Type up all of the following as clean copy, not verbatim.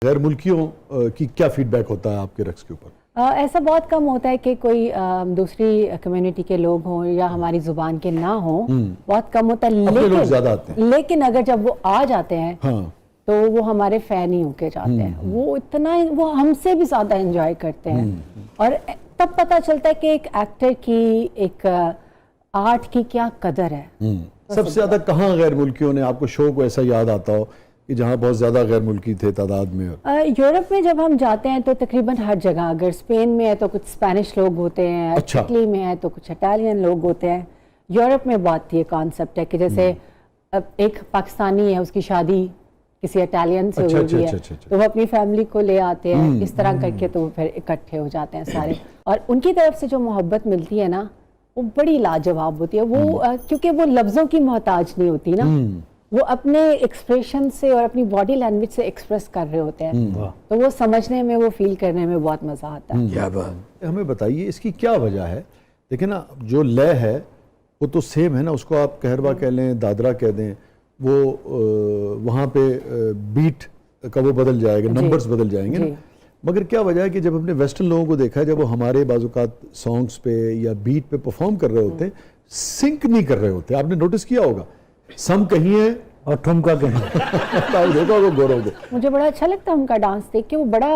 गैर मुल्कियों की क्या फीडबैक होता है आपके रक्स के ऊपर? ऐसा बहुत कम होता है कि कोई दूसरी कम्युनिटी के लोग हों या हमारी जुबान के ना हों, बहुत कम होता है। अपने लोग ज्यादा आते हैं। लेकिन अगर जब वो आ जाते हैं हाँ। तो वो हमारे फैन ही होके जाते हैं। वो इतना वो हमसे भी ज्यादा एंजॉय करते हैं। और तब पता चलता है कि एक एक्टर की, एक आर्ट की क्या कदर है। सबसे ज्यादा कहाँ गैर मुल्कियों ने आपको शो को ऐसा याद आता हो कि जहाँ बहुत ज्यादा गैर मुल्की थे तादाद में? यूरोप में जब हम जाते हैं तो तकरीबन हर जगह, अगर स्पेन में है तो कुछ स्पेनिश लोग होते हैं, अच्छा। इटली में है तो कुछ इटालियन लोग होते हैं। यूरोप में बहुत ये कॉन्सेप्ट है कि जैसे एक पाकिस्तानी है, उसकी शादी किसी इटालियन से अच्छा, हुई अच्छा, है, अच्छा, अच्छा, अच्छा। तो वो अपनी फैमिली को ले आते हैं, इस तरह करके तो फिर इकट्ठे हो जाते हैं सारे। और उनकी तरफ से जो मोहब्बत मिलती है ना, वो बड़ी लाजवाब होती है। वो क्योंकि वो लफ्जों की मोहताज नहीं होती ना, वो अपने एक्सप्रेशन से और अपनी बॉडी लैंग्वेज से एक्सप्रेस कर रहे होते हैं, तो वो समझने में, वो फील करने में बहुत मजा आता है। क्या बात। हमें बताइए इसकी क्या वजह है? देखिए ना, जो लय है वो तो सेम है ना, उसको आप कहरवा कह लें, दादरा कह दें, वो वहाँ पे बीट का वो बदल जाएगा, नंबर्स बदल जाएंगे ना। मगर क्या वजह है कि जब हमने वेस्टर्न लोगों को देखा है, जब वो हमारे बाजुकात सॉन्ग्स पे या बीट पे परफॉर्म कर रहे होते हैं, सिंक नहीं कर रहे होते। आपने नोटिस किया होगा, सम कहीं है और ठुमका कहीं। देखो वो गोरों को मुझे बड़ा अच्छा लगता है उनका डांस देख के, वो बड़ा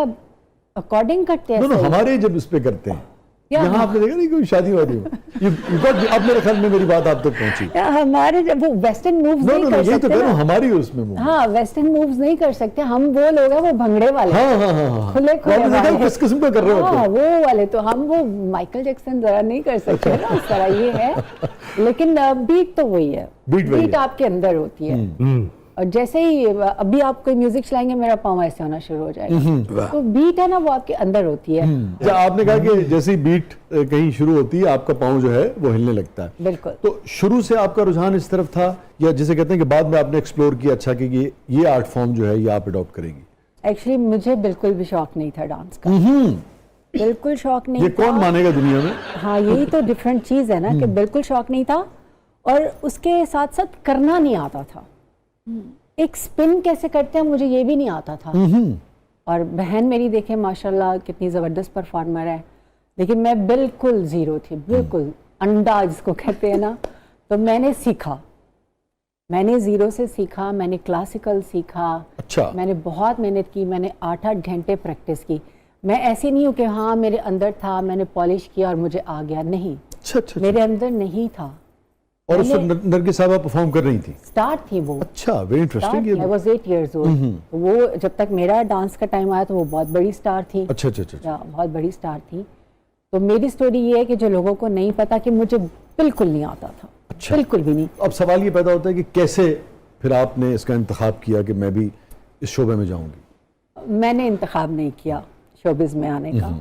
अकॉर्डिंग करते हैं। दोनों हमारे जब इस पे करते हैं, यहाँ आपने देखा नहीं कोई शादी वादी में, अब मेरे ख्याल में मेरी बात आप तक पहुंची। हमारे जब वो वेस्टर्न मूव्स नहीं कर यही तो सकते कह रहा हूँ, ना। हमारी उसमें मूव। हाँ, वेस्टर्न मूव्स नहीं कर सकते हम। वो लोग हैं वो भंगड़े वाले, हाँ। खुले खुले किस किस्म का कर रहे होते हैं वो वाले। तो हम वो माइकल जैक्सन जरा नहीं कर सकते ना उस तरह, ये है। लेकिन बीट तो वही है, बीट आपके अंदर होती है। और जैसे ही अभी आप कोई म्यूजिक चलाएंगे, मेरा पाँव ऐसे होना शुरू हो जाएगा। तो बीट है ना, वो आपके अंदर होती है। आपने कहा कि जैसे ही बीट कहीं शुरू होती है, आपका पाँव जो है वो हिलने लगता है। बिल्कुल। तो शुरू से आपका रुझान इस तरफ था, या जिसे कहते हैं कि बाद में आपने एक्सप्लोर किया, अच्छा कि ये आर्ट फॉर्म जो है ये आप अडॉप्ट करेंगी? एक्चुअली मुझे बिल्कुल भी शौक नहीं था डांस का, बिल्कुल शौक नहीं ये था। कौन मानेगा दुनिया में? हाँ, यही तो डिफरेंट चीज है ना, कि बिल्कुल शौक नहीं था और उसके साथ साथ करना नहीं आता था। एक स्पिन कैसे करते हैं मुझे ये भी नहीं आता था। और बहन मेरी देखे माशाल्लाह कितनी जबरदस्त परफॉर्मर है, लेकिन मैं बिल्कुल जीरो थी, बिल्कुल अंडा जिसको कहते हैं ना। तो मैंने सीखा, मैंने जीरो से सीखा, मैंने क्लासिकल सीखा। अच्छा। मैंने बहुत मेहनत की, मैंने 8-8 घंटे प्रैक्टिस की। मैं ऐसी नहीं हूँ कि हाँ मेरे अंदर था, मैंने पॉलिश किया और मुझे आ गया, नहीं। अच्छा। मेरे अंदर नहीं था। और उस वक्त नरगिस साहबा परफॉर्म कर रही थी? स्टार्ट थी वो। अच्छा, very interesting. I was 8 years old। वो जब तक मेरा डांस का टाइम आया तो वो बहुत बड़ी स्टार थी। अच्छा। बहुत बड़ी स्टार थी। तो मेरी स्टोरी ये है कि जो लोगों को नहीं पता कि मुझे बिल्कुल नहीं आता था। अच्छा। बिल्कुल भी नहीं। अब सवाल ये पैदा होता है कि कैसे फिर आपने इसका इंतखाब किया कि मैं भी इस शोबे में जाऊंगी? मैंने इंतखाब नहीं किया शोबिज में आने का।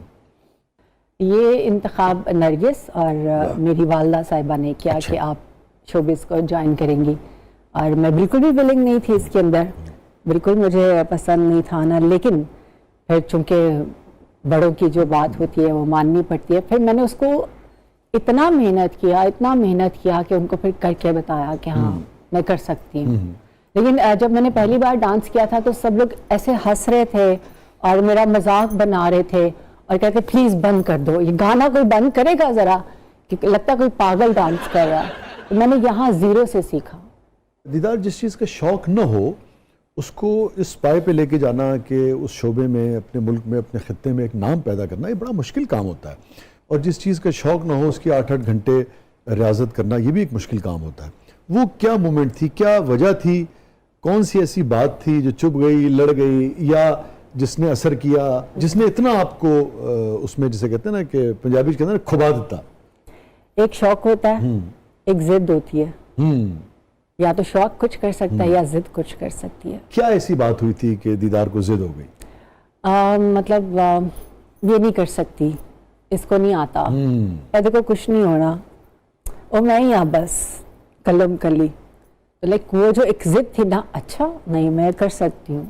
ये इंतखाब नरगिस और मेरी वालदा साहिबा ने किया। अच्छा। कि आप शोबिज को ज्वाइन करेंगी, और मैं बिल्कुल भी विलिंग नहीं थी इसके अंदर, बिल्कुल मुझे पसंद नहीं था ना। लेकिन फिर चूंकि बड़ों की जो बात होती है वो माननी पड़ती है, फिर मैंने उसको इतना मेहनत किया कि उनको फिर करके बताया कि हाँ मैं कर सकती हूँ। लेकिन जब मैंने पहली बार डांस किया था तो सब लोग ऐसे हंस रहे थे और मेरा मजाक बना रहे थे और कहते प्लीज बंद कर दो, ये गाना कोई बंद करेगा जरा, कि लगता कोई पागल डांस कर रहा है। तो मैंने यहाँ जीरो से सीखा। दीदार, जिस चीज़ का शौक न हो उसको इस पाए पे लेके जाना कि उस शोबे में, अपने मुल्क में, अपने खत्ते में एक नाम पैदा करना, ये बड़ा मुश्किल काम होता है। और जिस चीज़ का शौक न हो उसकी 8-8 घंटे रियाजत करना, ये भी एक मुश्किल काम होता है। वो क्या मोमेंट थी, क्या वजह थी, कौन सी ऐसी बात थी जो चुभ गई, लड़ गई, या जिसने असर किया, जिसने इतना आपको उसमें, जिसे कहते हैं ना कि पंजाबी कहते हैं ना, खुबा देता? एक शौक होता है, एक जिद होती है। या तो शौक कुछ कर सकता है या जिद कुछ कर सकती है। क्या ऐसी बात हुई थी कि दीदार को जिद हो गई? मतलब ये नहीं कर सकती, इसको नहीं आता, ऐसे को कुछ नहीं होना, और मैं ही यहाँ बस कलम कली। तो लाइक वो जो एक जिद थी ना, अच्छा नहीं मैं कर सकती हूँ।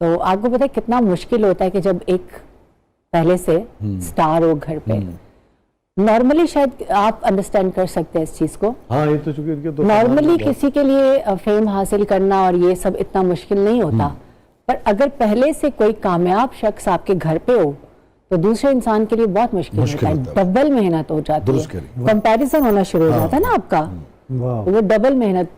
तो आपको पता है कितना मुश्किल होता है कि जब एक पहले से स्टार हो घर पे। नॉर्मली शायद आप अंडरस्टैंड कर सकते हैं इस चीज को। हाँ, ये तो चूंकि नॉर्मली किसी के लिए फेम हासिल करना और ये सब इतना मुश्किल नहीं होता। पर अगर पहले से कोई कामयाब शख्स आपके घर पे हो तो दूसरे इंसान के लिए बहुत मुश्किल होता है, डबल मेहनत हो जाती दुरुस्त है, करें। कंपैरिजन होना शुरू हो जाता है ना आपका, वाह वो डबल मेहनत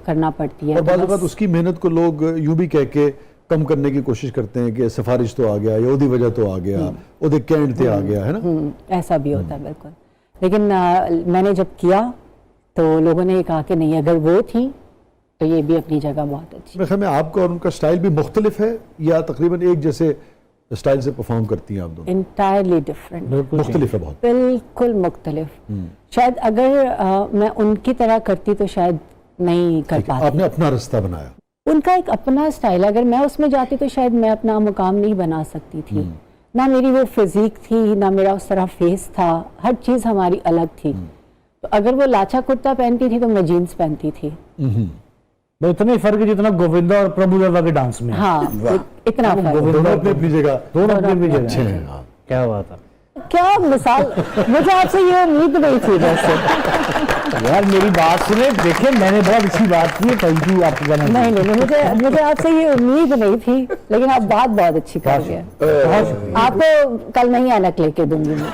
करना पड़ती है। और बाद तो बात उसकी मेहनत को लोग यूं भी कह के कम करने की कोशिश करते हैं कि सिफारिश तो आ गया या ओदी वजह तो आ गया, ओदे कैंड ते आ गया, है ना। ऐसा भी होता है बिल्कुल। लेकिन मैंने जब किया तो लोगों ने ये कहा कि नहीं, अगर वो थी तो ये भी अपनी जगह बहुत अच्छी। मेरे ख्याल में आपका और उनका स्टाइल भी मुख्तलिफ है या तकरीबन एक जैसे स्टाइल से परफॉर्म करती हैं आप दोनों? इंटायरली डिफरेंट, मुख्तलिफ है बहुत। बिल्कुल मुख्तलिफ। शायद अगर मैं उनकी तरह करती तो शायद नहीं कर पाती। आपने अपना रास्ता बनाया। उनका एक अपना स्टाइल, अगर मैं उसमें जाती तो शायद मैं अपना मुकाम नहीं बना सकती थी। ना मेरी वो फिजिक थी, ना मेरा उस तरह फेस था, हर चीज़ हमारी अलग थी। तो अगर वो लाचा कुर्ता पहनती थी तो मैं जीन्स पहनती थी। तो इतना ही फर्क है जितना गोविंदा और प्रभु देवा के डांस में है। हाँ, इतना फर्क। दोनों अपनी अपनी जगह दोनों अपनी अपनी अच्छे जगह हैं। हैं। हाँ। क्या बात है क्या मिसाल, मुझे आपसे ये उम्मीद नहीं थी वैसे। यार, मेरी बात सुने, देखिए मैंने बहुत अच्छी बात की है, थैंक यू आपको कहना नहीं नहीं, मुझे आपसे ये उम्मीद नहीं थी, लेकिन आप बात बहुत अच्छी कर गए। बहुत आपको कल नहीं ऐनक लेके दूंगी मैं।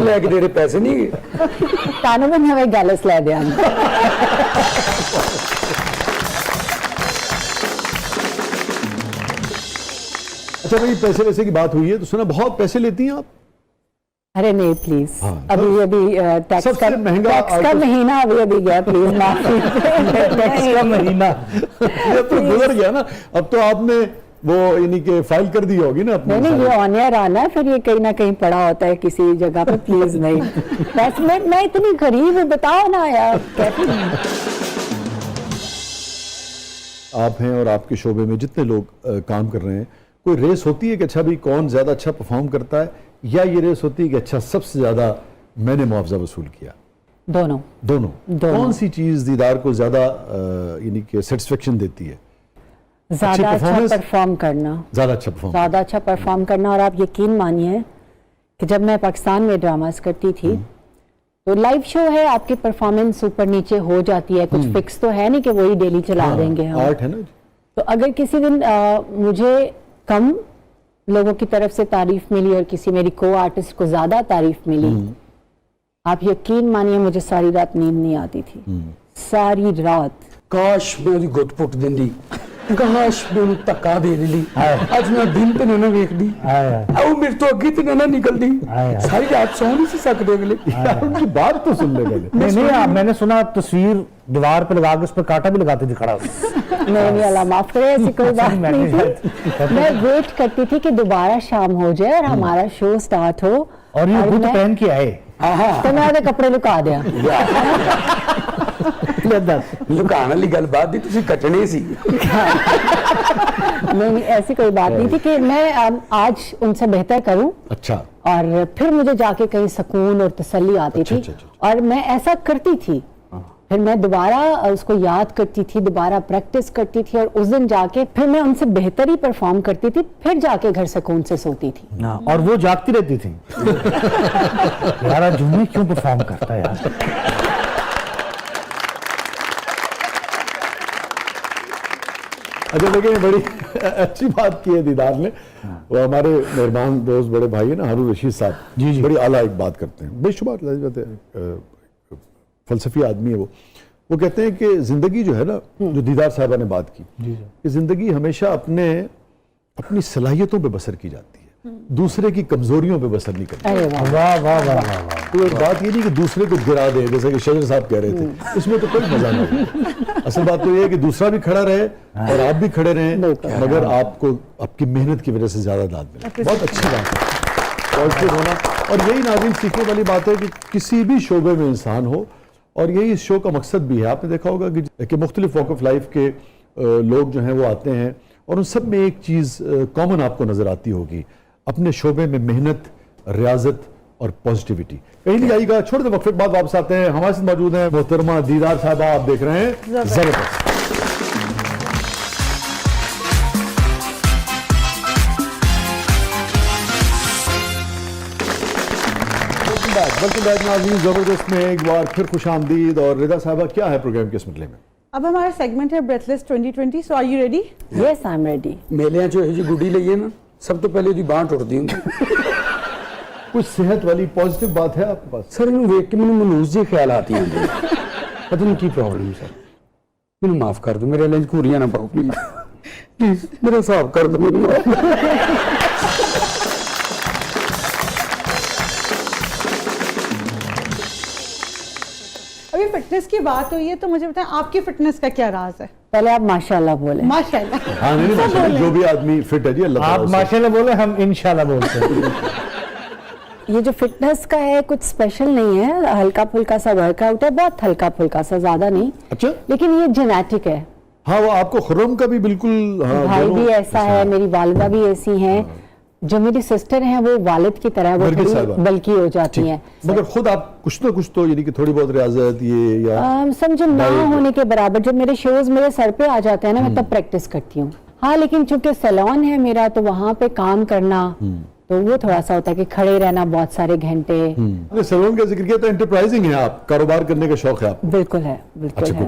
लेके तेरे पैसे नहीं तानों में हमें गैलस लै दिया। अच्छा भाई, पैसे वैसे की बात हुई है तो सुना बहुत पैसे लेती हैं आप? अरे नहीं प्लीज, हाँ, अभी टैक्स सबसे का महंगा टैक्स का आपको- महीना अभी गया, प्लीज माफ टैक्स का महीना। ये तो गुजर गया ना, अब तो आपने वो यानी कि फाइल कर दी होगी ना अपनी। नहीं, ये ऑन एयर आना है, फिर ये कहीं ना कहीं पड़ा होता है किसी जगह पे, प्लीज नहीं। वैसे मैं इतनी गरीब हूँ, बताओ ना यार कैसे। आप हैं और आपके शोबे में जितने लोग काम कर रहे हैं, कोई रेस होती है कि अच्छा भी कौन ज्यादा अच्छा परफॉर्म करता है, या ये रेस होती है कि अच्छा सबसे ज्यादा मैंने मुआवजा वसूल किया? दोनों। दोनों। कौन सी चीज दीदार को ज्यादा यानी कि सेटिस्फेक्शन देती है? ज्यादा अच्छा performance- परफॉर्म करना, ज्यादा अच्छा परफॉर्म। ज़्यादा अच्छा परफॉर्म करना। और आप यकीन मानिए कि जब मैं पाकिस्तान में ड्रामास करती थी तो लाइव शो है, आपकी परफॉर्मेंस ऊपर नीचे हो जाती है, कुछ फिक्स तो है नहीं कि वही डेली चला देंगे हम। आर्ट है ना। तो अगर किसी दिन मुझे कम लोगों की तरफ से तारीफ मिली और किसी मेरी को आर्टिस्ट को ज़्यादा तारीफ मिली, आप यकीन मानिए मुझे सारी रात नींद नहीं आती थी, सारी रात। काश मैं ਉਹਦੀ ਗੁੱਟ ਪੁੱਟ ਦਿੰਦੀ, ਕਾਸ਼ ਮੈਂ ਉਹਨੂੰ ਧੱਕਾ ਦੇ ਦਿੰਦੀ, ਅੱਜ ਮੈਂ ਦਿਨ ਤੇ ਨਾ ਵੇਖਦੀ, ਉਹ ਮੇਰੇ ਤੋਂ ਅੱਗੇ ਤੇ ਨਾ ਨਿਕਲਦੀ, ਸਾਰੀ ਰਾਤ ਸੌਂ नहीं ਸੀ ਸਕਦੇ अगले। यार उनकी बात तो सुन ले पहले। नहीं, मैंने सुना आप तस्वीर दीवार पे लगा के उस पर कांटा भी लगाते थे खड़ा होकर। नहीं, अल्लाह माफ करे, ऐसी कोई बात नहीं थी। मैं वेट करती थी कि दोबारा शाम हो जाए और हमारा शो स्टार्ट हो, और ये बुत मैं- पहन के आए। तो मैं आधे कपड़े लुका दिया। ਲੁਕਾਉਣ ਵਾਲੀ ਗੱਲ ਬਾਤ ਦੀ, ਤੁਸੀਂ ਕੱਟਣੇ ਸੀ। नहीं, ऐसी कोई बात नहीं थी कि मैं आज उनसे बेहतर करूं, अच्छा। और फिर मुझे जाके कहीं सुकून और तसल्ली आती अच्छा, थी। अच्छा, अच्छा। और मैं ऐसा करती थी, फिर मैं दोबारा उसको याद करती थी, दोबारा प्रैक्टिस करती थी, और उस दिन जाके फिर मैं उनसे बेहतर ही परफॉर्म करती थी, फिर जाके घर सुकून से सोती थी। और वो जागती रहती थी। यार आज जुम्मे क्यों परफॉर्म करता है यार। अच्छा देखिए, बड़ी अच्छी बात की है दीदार ने। वो हमारे मेहरबान दोस्त बड़े भाई है ना हारून रशीद साहब, जी, जी। बड़ी आला एक बात करते हैं, बेशुमार फलसफी आदमी है वो कहते हैं कि जिंदगी जो है ना, जो दीदार साहबा ने बात की कि जिंदगी हमेशा अपनी सलाहियतों पे बसर की जाती है, दूसरे की कमजोरियों पे बसर नहीं करती। अरे वाह। वाह वाह वाह वाह वाह। तो एक बात ये नहीं कि दूसरे को गिरा दे, जैसे कि शजर साहब कह रहे थे, इसमें तो कोई मजा नहीं। असल बात तो ये है कि दूसरा भी खड़ा रहे और आप भी खड़े रहें, मगर आपको आपकी मेहनत की वजह से ज्यादा दाद मिले। बहुत अच्छी बात है पॉजिटिव होना, और यही नाज़रीन सीखने वाली बात है कि किसी भी शोबे में इंसान हो, और यही इस शो का मकसद भी है। आपने देखा होगा कि मुख्तलिफ वॉक ऑफ लाइफ के लोग जो हैं वो आते हैं, और उन सब में एक चीज़ कॉमन आपको नजर आती होगी, अपने शोबे में मेहनत, रियाजत और पॉजिटिविटी। कहीं नहीं जाइएगा, छोटे वक्फे के बाद वापस आते हैं। हमारे साथ मौजूद हैं मोहतरमा दीदार साहबा, आप देख रहे हैं जबरदस्त। वेलकम बैक नाज़रीन, जबरदस्त में एक बार फिर खुश आमदीद। और रिदा साहबा, क्या है प्रोग्राम के इस मसले में? अब हमारा सेगमेंट है breathless 2020, so are you ready? Yes I am ready. मेलियां चो ਇਹ ਜੀ ਗੁੱਡੀ ਲਈਏ ਨਾ ਸਭ ਤੋਂ ਪਹਿਲੇ ਉਹਦੀ ਬਾਂਹ ਟੁੱਟਦੀ ਹੁੰਦੀ कुछ सेहत वाली पॉजिटिव बात है आपके पास? ਸਰ ਇਹਨੂੰ ਵੇਖ ਕੇ ਮੈਨੂੰ ਮਨੂਸ ਜਿਹੇ ਖਿਆਲਾਤ ਹੀ ਆਉਂਦੇ ਪਤਾ ਨਹੀਂ ਕੀ ਪ੍ਰੋਬਲਮ ਸਰ ਮੈਨੂੰ ਮਾਫ ਕਰ ਦਿਓ ਮੇਰੇ ਲਈ ਘੂਰੀਆਂ ਨਾ ਪਾਓ ਪਲੀਜ਼ ਮੇਰਾ ਹਿਸਾਬ ਕਰ ਦਿਓ ਮੈਨੂੰ अभी फिटनेस की बात हुई है तो मुझे बताएं आपकी फिटनेस का क्या राज है? पहले आप माशाल्लाह बोले। माशाल्लाह। हाँ नहीं माशाल्लाह, जो भी आदमी फिट है जी अल्लाह आप ताला से। माशाल्लाह बोले, हम इंशाल्लाह बोलते हैं। ये जो फिटनेस का है कुछ स्पेशल नहीं है, हल्का फुल्का सा वर्कआउट है, बहुत हल्का फुल्का सा, ज्यादा नहीं, अच्छा लेकिन ये जेनेटिक है। हाँ वो आपको खुर्रम का भी बिल्कुल हाँ, भाई दोनों- भी ऐसा है, मेरी वालिदा भी ऐसी हैं, जो मेरी सिस्टर हैं वो वालिद की तरह वो नरगिस थोड़ी साहिबा। बल्कि हो जाती ठीक। हैं। मगर खुद आप कुछ ना कुछ तो यानी कि थोड़ी बहुत रियाजत ये या समझो ना डाइट- होने के बराबर जब मेरे शोज मेरे सर पे आ जाते हैं ना मैं तब प्रैक्टिस करती हूँ। हाँ लेकिन चूंकि सैलून है मेरा तो वहाँ पे काम करना तो वो थोड़ा सा होता है कि खड़े रहना बहुत सारे घंटे। आपने सैलून का जिक्र किया तो एंटरप्राइजिंग है आप, कारोबार करने का शौक है आप? बिल्कुल है, बिल्कुल अच्छा, है।